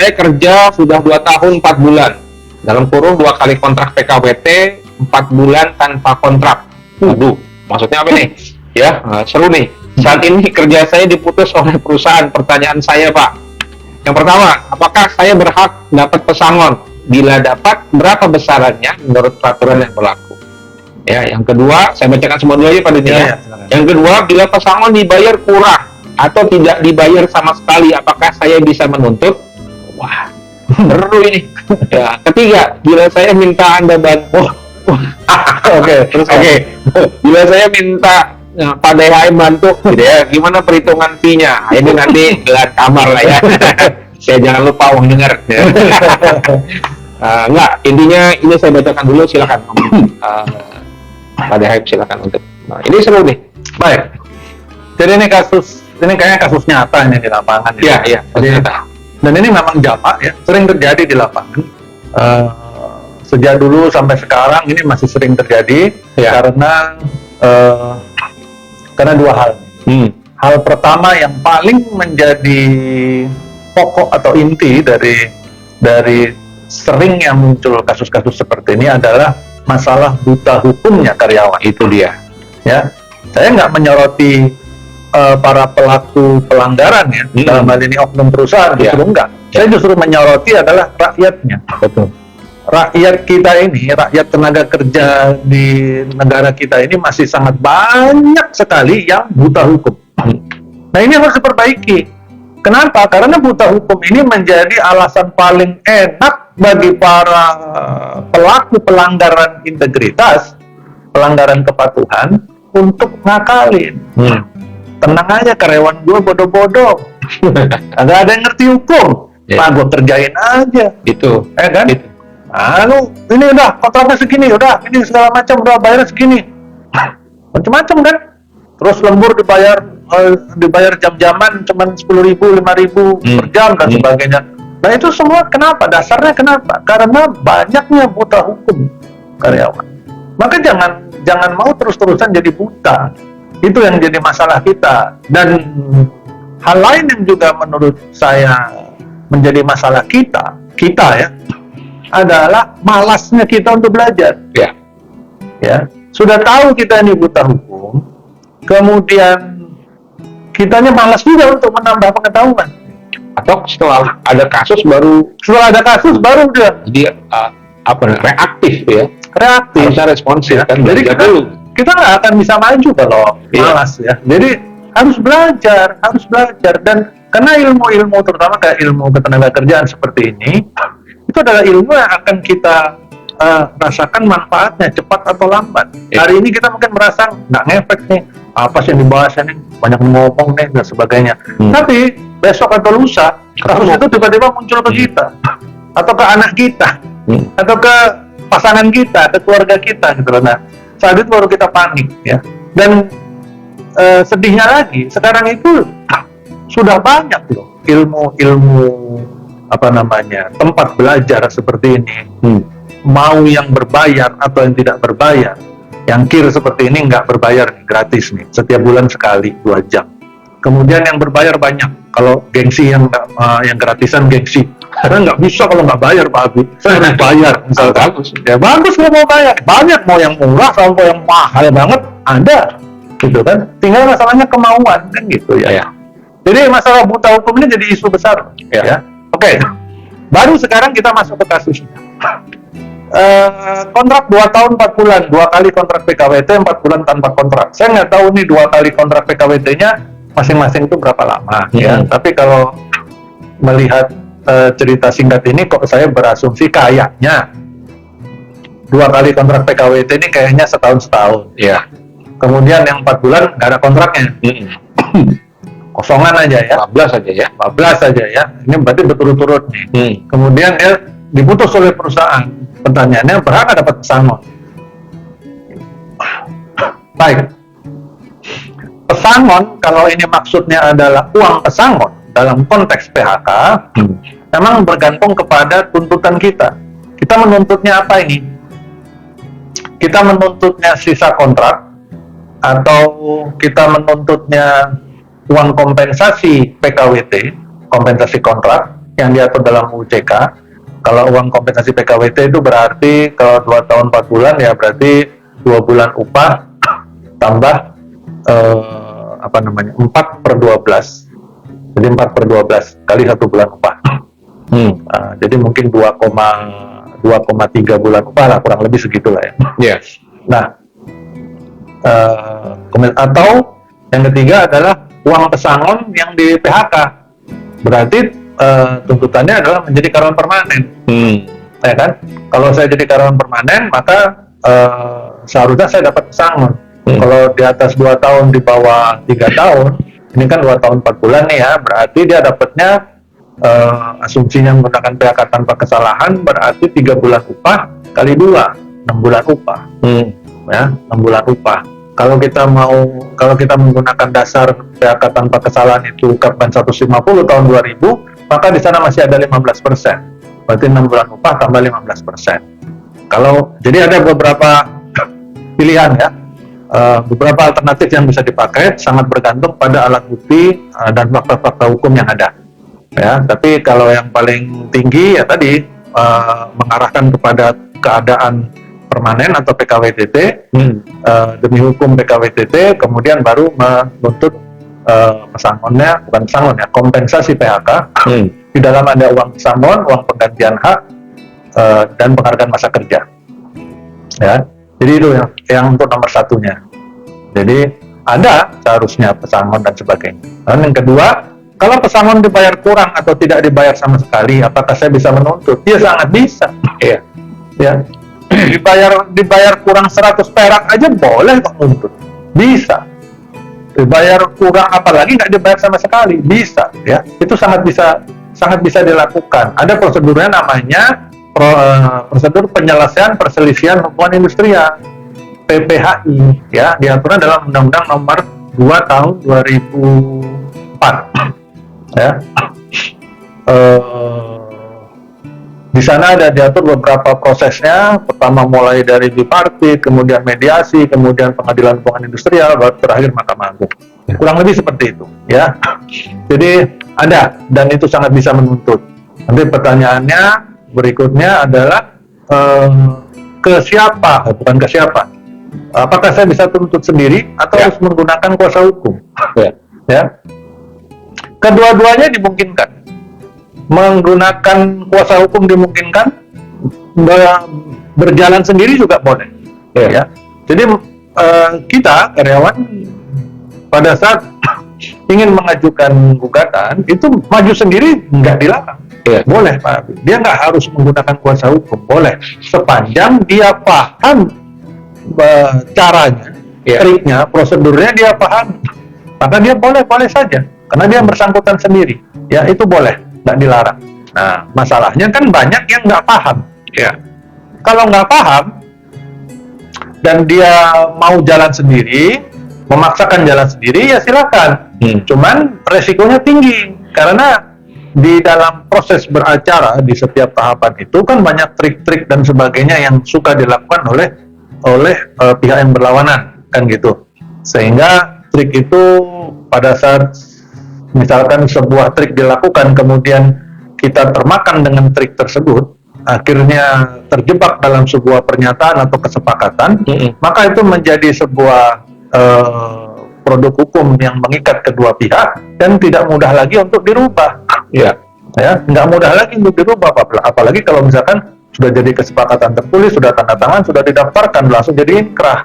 saya kerja sudah 2 tahun 4 bulan. Dalam kurung 2 kali kontrak PKWT, 4 bulan tanpa kontrak. Waduh, maksudnya apa nih? Ya, seru nih. Saat ini kerja saya diputus oleh perusahaan. Pertanyaan saya, Pak. Yang pertama, apakah saya berhak dapat pesangon? Bila dapat, berapa besarannya menurut peraturan yang berlaku? Ya, yang kedua, saya bacakan semua dulu aja Pak Dini ya. Yang kedua, bila pesangon dibayar kurang atau tidak dibayar sama sekali, apakah saya bisa menuntut? Wah, seru ini. Ya, ketiga, bila saya minta Anda bantu. Oke. Bila saya minta Pak DHM bantu, gitu ya, gimana perhitungan fee-nya? Ini nanti gelar kamar lah ya. Saya jangan lupa uang dengar. Ya. Enggak, intinya ini saya bacakan dulu, silakan. Pak DHM silakan untuk. Nah, ini seru nih. Baik. Jadi ini kayaknya kasus nyata ini di lapangan. Iya. Dan ini memang jamak ya, sering terjadi di lapangan. Sejak dulu sampai sekarang ini masih sering terjadi karena dua hal. Hal pertama yang paling menjadi pokok atau inti dari seringnya muncul kasus-kasus seperti ini adalah masalah buta hukumnya karyawan. Itu dia. Ya, saya nggak menyoroti para pelaku pelanggaran ya, dalam hal ini oknum perusahaan, justru enggak. Saya justru menyoroti adalah rakyatnya. Betul. Rakyat kita ini, rakyat tenaga kerja di negara kita ini masih sangat banyak sekali yang buta hukum. Nah, ini harus diperbaiki. Kenapa? Karena buta hukum ini menjadi alasan paling enak bagi para pelaku pelanggaran integritas, pelanggaran kepatuhan untuk ngakalin. Tenang aja, karyawan gue bodoh-bodoh. Agak ada yang ngerti hukum. Nah, gue kerjain aja. Itu. Kan? Itu. Ini udah kontraknya segini, udah ini segala macam, udah bayarnya segini, macam-macam kan. Terus lembur dibayar jam-jaman, cuman 10.000, 5.000 per jam dan sebagainya. Nah, itu semua kenapa? Dasarnya kenapa? Karena banyaknya buta hukum karyawan. Maka jangan mau terus-terusan jadi buta. Itu yang jadi masalah kita. Dan hal lain yang juga menurut saya menjadi masalah kita ya, adalah malasnya kita untuk belajar. Ya, sudah tahu kita ini buta hukum, kemudian kitanya malas juga untuk menambah pengetahuan. Atau setelah ada kasus baru dia jadi reaktif ya. Reaktif. Harusnya responsif ya. kan. Jadi kita nggak akan bisa maju kalau malas ya. Jadi harus belajar dan karena ilmu-ilmu terutama kayak ilmu ketenagakerjaan seperti ini, itu adalah ilmu yang akan kita rasakan manfaatnya cepat atau lambat. Hari ini kita mungkin merasa nggak ngefek nih, apa sih yang dibahas nih, banyak ngomong nih dan sebagainya. Tapi besok atau lusa kasus itu tiba-tiba muncul ke kita, atau ke anak kita, atau ke pasangan kita, ke keluarga kita gitu loh. Nah, saat itu baru kita panik ya. Dan sedihnya lagi, sekarang itu sudah banyak loh ilmu tempat belajar seperti ini. Mau yang berbayar atau yang tidak berbayar. Yang kir seperti ini nggak berbayar nih, gratis nih, setiap bulan sekali 2 jam. Kemudian yang berbayar banyak. Kalau gengsi yang gratisan gengsi, karena nggak bisa kalau nggak bayar Pak Abi. Saya harus bayar misalnya. Bagus kalau mau bayar. Banyak, mau yang murah sampai yang mahal banget ada, gitu kan. Tinggal masalahnya kemauan kan gitu ya. Jadi masalah buta hukum ini jadi isu besar ya. Oke. Baru sekarang kita masuk ke kasusnya. Kontrak 2 tahun 4 bulan, 2 kali kontrak PKWT, 4 bulan tanpa kontrak. Saya nggak tahu nih 2 kali kontrak PKWT-nya masing-masing itu berapa lama ya. Tapi kalau melihat cerita singkat ini kok saya berasumsi kayaknya 2 kali kontrak PKWT ini kayaknya setahun. Ya. Kemudian yang 4 bulan nggak ada kontraknya. Kosongan aja ya. 14 aja ya. Ini berarti berturut-turut nih. Kemudian dia diputus oleh perusahaan. Pertanyaannya, berhak nggak dapat pesangon? Baik. Pesangon, kalau ini maksudnya adalah uang pesangon dalam konteks PHK, memang bergantung kepada tuntutan kita. Kita menuntutnya apa ini? Kita menuntutnya sisa kontrak, atau kita menuntutnya uang kompensasi PKWT, kompensasi kontrak, yang diatur dalam UCK. Kalau uang kompensasi PKWT itu berarti kalau 2 tahun 4 bulan ya berarti 2 bulan upah tambah 4/12. Jadi 4/12 kali 1 bulan upah. Jadi mungkin 2,3 bulan upah lah, kurang lebih segitulah ya. Yes. Nah, atau yang ketiga adalah uang pesangon yang di PHK. Berarti tuntutannya adalah menjadi karyawan permanen. Ya kan? Kalau saya jadi karyawan permanen, maka seharusnya saya dapat pesangon. Kalau di atas 2 tahun, di bawah 3 tahun, ini kan 2 tahun 4 bulan nih ya, berarti dia dapatnya asumsinya menggunakan PHK tanpa kesalahan berarti 3 bulan upah kali 2, 6 bulan upah. Ya, 6 bulan upah. Kalau kita menggunakan dasar PHK tanpa kesalahan itu Kepmen 150 tahun 2000, maka di sana masih ada 15%. Berarti 6 bulan upah tambah 15%. Jadi ada beberapa pilihan ya. Beberapa alternatif yang bisa dipakai, sangat bergantung pada alat bukti dan fakta-fakta hukum yang ada. Ya, tapi kalau yang paling tinggi ya tadi mengarahkan kepada keadaan permanen atau PKWTT, demi hukum PKWTT, kemudian baru menuntut pesangonnya, bukan pesangon ya, kompensasi PHK. Di dalam ada uang pesangon, uang penggantian hak, dan penghargaan masa kerja. Ya, jadi itu yang untuk nomor satunya. Jadi ada seharusnya pesangon dan sebagainya. Dan yang kedua, kalau pesangon dibayar kurang atau tidak dibayar sama sekali, apakah saya bisa menuntut? Ya sangat bisa. Iya. Ya. Dibayar kurang 100 perak aja boleh kok nuntut. Bisa. Dibayar kurang apalagi nggak dibayar sama sekali, bisa ya. Itu sangat bisa dilakukan. Ada prosedurnya namanya prosedur penyelesaian perselisihan hubungan industrial, PPHI ya, diaturnya dalam Undang-Undang Nomor 2 Tahun 2004 ya. Di sana ada diatur beberapa prosesnya. Pertama mulai dari bipartit, kemudian mediasi, kemudian pengadilan hubungan industrial, baru terakhir Mahkamah Agung. Kurang lebih seperti itu ya. Jadi ada, dan itu sangat bisa menuntut. Nanti pertanyaannya berikutnya adalah ke siapa, bukan ke siapa. Apakah saya bisa tuntut sendiri atau harus menggunakan kuasa hukum? Ya. Kedua-duanya dimungkinkan. Menggunakan kuasa hukum dimungkinkan, berjalan sendiri juga boleh. Ya. Jadi kita karyawan pada saat ingin mengajukan gugatan itu maju sendiri nggak dilarang. Boleh Pak Abi. Dia nggak harus menggunakan kuasa hukum, boleh sepanjang dia paham caranya, triknya, prosedurnya dia paham, maka dia boleh saja karena dia bersangkutan sendiri. Ya itu boleh, nggak dilarang. Nah masalahnya kan banyak yang nggak paham. Ya kalau nggak paham dan dia mau jalan sendiri, memaksakan jalan sendiri ya silakan. Cuman resikonya tinggi karena di dalam proses beracara di setiap tahapan itu kan banyak trik-trik dan sebagainya yang suka dilakukan oleh pihak yang berlawanan kan gitu. Sehingga trik itu pada saat misalkan sebuah trik dilakukan kemudian kita termakan dengan trik tersebut, akhirnya terjebak dalam sebuah pernyataan atau kesepakatan, maka itu menjadi sebuah produk hukum yang mengikat kedua pihak dan tidak mudah lagi untuk dirubah. Ya, nggak mudah lagi untuk dirubah, apalagi kalau misalkan sudah jadi kesepakatan tertulis, sudah tanda tangan, sudah didaftarkan, langsung jadi inkrah,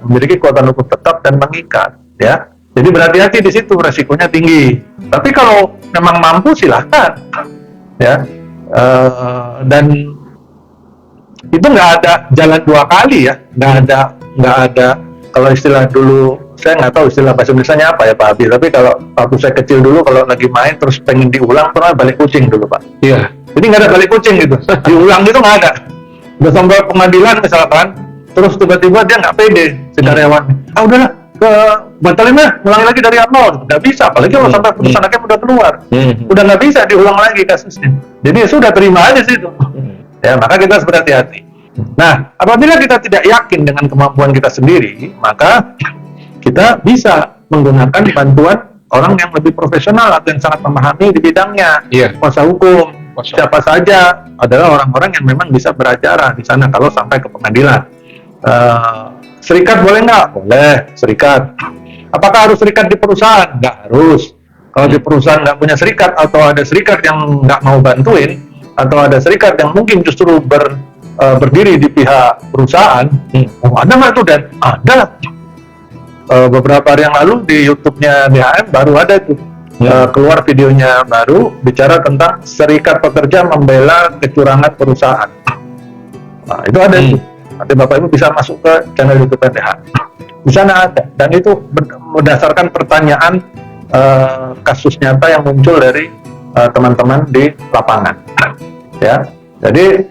memiliki kekuatan hukum tetap dan mengikat. Ya, jadi berhati-hati di situ, resikonya tinggi. Tapi kalau memang mampu silahkan, ya, dan itu nggak ada jalan dua kali ya, nggak ada. Kalau istilah dulu, saya nggak tahu istilah bahasa Indonesia-nya apa ya Pak Abi, tapi kalau waktu saya kecil dulu kalau lagi main terus pengen diulang, pernah balik kucing dulu Pak. Iya. Jadi nggak ada balik kucing gitu, diulang gitu nggak ada. Udah sampai pengadilan misalkan, terus tiba-tiba dia nggak pede si karyawan. Udahlah, batalin lah, ulangi lagi dari nol. Nggak bisa, apalagi kalau sampai putusan hakim udah keluar, udah nggak bisa diulang lagi kasusnya. Jadi sudah terima aja sih itu. Ya maka kita harus berhati-hati. Nah, apabila kita tidak yakin dengan kemampuan kita sendiri, maka kita bisa menggunakan bantuan orang yang lebih profesional atau yang sangat memahami di bidangnya. Iya. Kuasa hukum, Kuasa siapa saja adalah orang-orang yang memang bisa beracara di sana kalau sampai ke pengadilan. Serikat boleh nggak? Boleh, serikat. Apakah harus serikat di perusahaan? Nggak harus. Kalau di perusahaan nggak punya serikat, atau ada serikat yang nggak mau bantuin, atau ada serikat yang mungkin justru berdiri di pihak perusahaan, ada nggak tuh? Dan ada. Beberapa hari yang lalu di YouTube-nya DHM baru ada tuh. Keluar videonya baru bicara tentang serikat pekerja membela kecurangan perusahaan. Nah, itu ada tuh. Nanti Bapak Ibu bisa masuk ke channel YouTube DHM. Di sana ada, dan itu berdasarkan pertanyaan kasus nyata yang muncul dari teman-teman di lapangan. Ya, jadi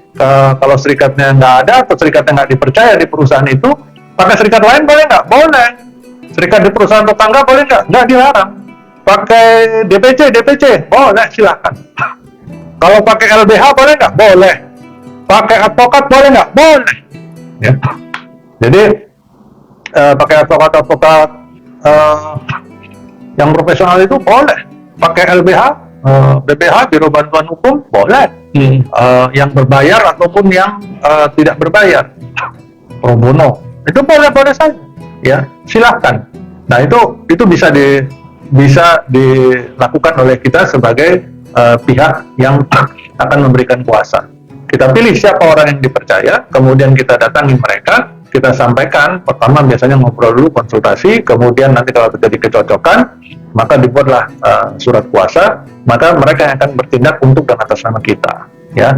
kalau serikatnya nggak ada atau serikatnya nggak dipercaya di perusahaan itu, pakai serikat lain boleh nggak? Boleh. Serikat di perusahaan tetangga boleh nggak? Nggak dilarang. Pakai DPC, boleh, silakan. Kalau pakai LBH boleh nggak? Boleh. Pakai advokat boleh nggak? Boleh. Ya. Jadi pakai advokat yang profesional itu boleh. Pakai LBH, BBH, Biro Bantuan Hukum, boleh. Yang berbayar ataupun yang tidak berbayar, pro bono, itu boleh saja. Ya, silahkan. Nah, itu bisa dilakukan oleh kita sebagai pihak yang akan memberikan kuasa. Kita pilih siapa orang yang dipercaya, kemudian kita datangi mereka, kita sampaikan. Pertama biasanya ngobrol dulu, konsultasi, kemudian nanti kalau terjadi kecocokan, maka dibuatlah surat kuasa, maka mereka yang akan bertindak untuk dan atas nama kita. Ya,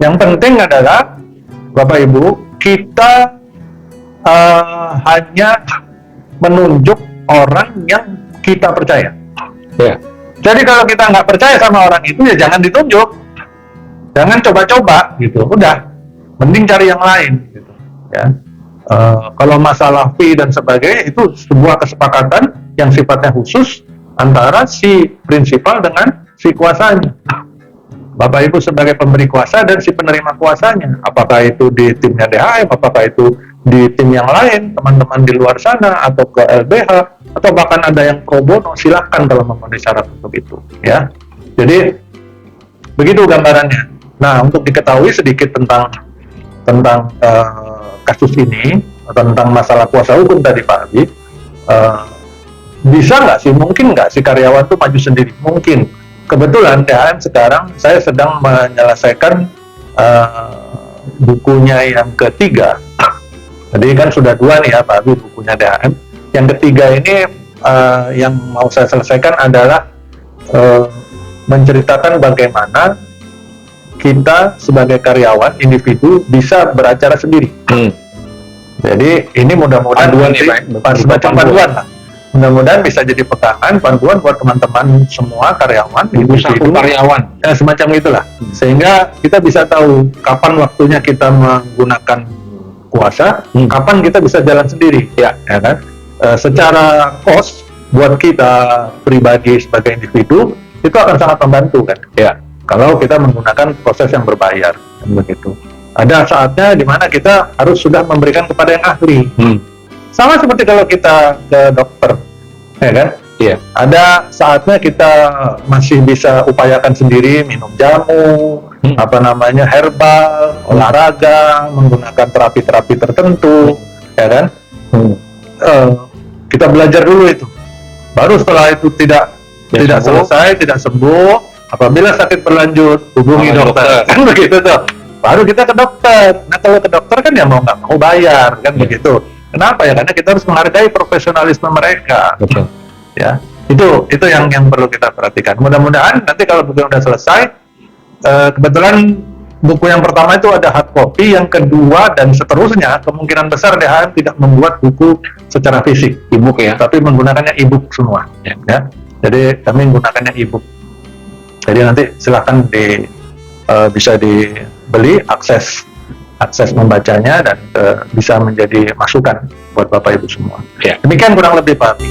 yang penting adalah Bapak Ibu, kita hanya menunjuk orang yang kita percaya. Ya. Jadi kalau kita nggak percaya sama orang itu, ya jangan ditunjuk, jangan coba-coba gitu. Udah, mending cari yang lain. Gitu. Ya. Kalau masalah fee dan sebagainya itu sebuah kesepakatan yang sifatnya khusus antara si prinsipal dengan si kuasanya. Bapak Ibu sebagai pemberi kuasa dan si penerima kuasanya. Apakah itu di timnya DHM, apakah itu di tim yang lain, teman-teman di luar sana, atau ke LBH, atau bahkan ada yang pro bono, silahkan kalau memenuhi syarat untuk itu. Ya, jadi begitu gambarannya. Nah, untuk diketahui sedikit tentang kasus ini, atau tentang masalah kuasa hukum tadi Pak Abi, bisa nggak sih, mungkin nggak si karyawan itu maju sendiri? Mungkin. Kebetulan DHM sekarang saya sedang menyelesaikan bukunya yang ketiga. Jadi kan sudah 2 nih ya Pak Abi bukunya DHM. Yang ketiga ini yang mau saya selesaikan adalah menceritakan bagaimana kita sebagai karyawan individu bisa beracara sendiri. Jadi ini mudah-mudahan semacam panduan lah. Mudah-mudahan bisa jadi pegangan, panduan buat teman-teman semua karyawan, individu karyawan, ya, semacam itulah. Sehingga kita bisa tahu kapan waktunya kita menggunakan kuasa, kapan kita bisa jalan sendiri, ya kan? Secara cost buat kita pribadi sebagai individu itu akan sangat membantu kan? Ya, kalau kita menggunakan proses yang berbayar, kan begitu. Ada saatnya di mana kita harus sudah memberikan kepada yang ahli. Sama seperti kalau kita ke dokter, ya kan? Iya. Ada saatnya kita masih bisa upayakan sendiri, minum jamu, herbal, olahraga, menggunakan terapi-terapi tertentu, ya kan? Kita belajar dulu itu. Baru setelah itu tidak selesai, tidak sembuh, apabila sakit berlanjut, hubungi dokter. Kan begitu tuh. Baru kita ke dokter. Nah, kalau ke dokter kan ya mau nggak mau bayar, kan begitu. Kenapa ya? Karena kita harus menghargai profesionalisme mereka. Betul. Ya, itu yang perlu kita perhatikan. Mudah-mudahan nanti kalau buku udah selesai, kebetulan buku yang pertama itu ada hard copy, yang kedua dan seterusnya kemungkinan besar DHM tidak membuat buku secara fisik, e-book ya, tapi menggunakannya e-book semua. Ya. Jadi kami menggunakannya e-book. Jadi nanti silahkan bisa dibeli, akses membacanya, dan bisa menjadi masukan buat Bapak Ibu semua. Ya. Demikian kurang lebih Pak Abi.